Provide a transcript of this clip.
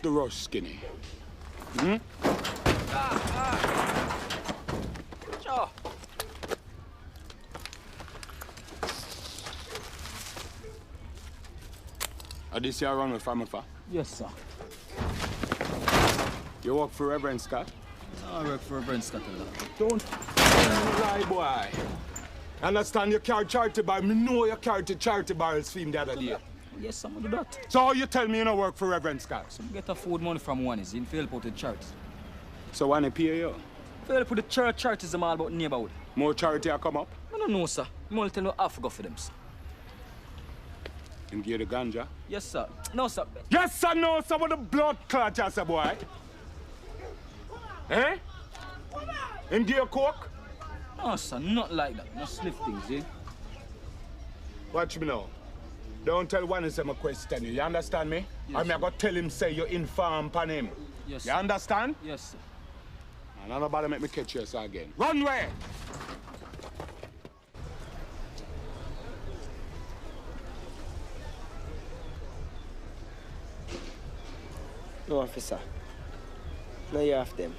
the rush, Skinny? Hmm? Sure. Are this your run with family for? Yes, sir. You work for Reverend Scott? No, I work for Reverend Scott. Don't lie, boy. Understand you carry charity bar? Me know you carried the charity barrels for him the other day. Yes, sir, I do that. So how you tell me you don't work for Reverend Scott? So I get a food money from Oney. He fail out the church. So when they pay you? Fail put the church is all about neighborhood. More charity will come up? I don't know, sir. I'm only telling you half go for them, sir. And give you the ganja? Yes, sir. No, sir. Yes, sir, no, sir, with the blood clot, yes, sir, boy. Eh? And give you coke? No, sir, not like that. No sniff things, eh? Watch me now. Don't tell one is a question you understand me? Yes, I'm going to tell him say you inform upon him. Yes, you sir. understand? Yes, sir. And nobody make me catch you, sir, again. Run way! No, officer. No, you have them.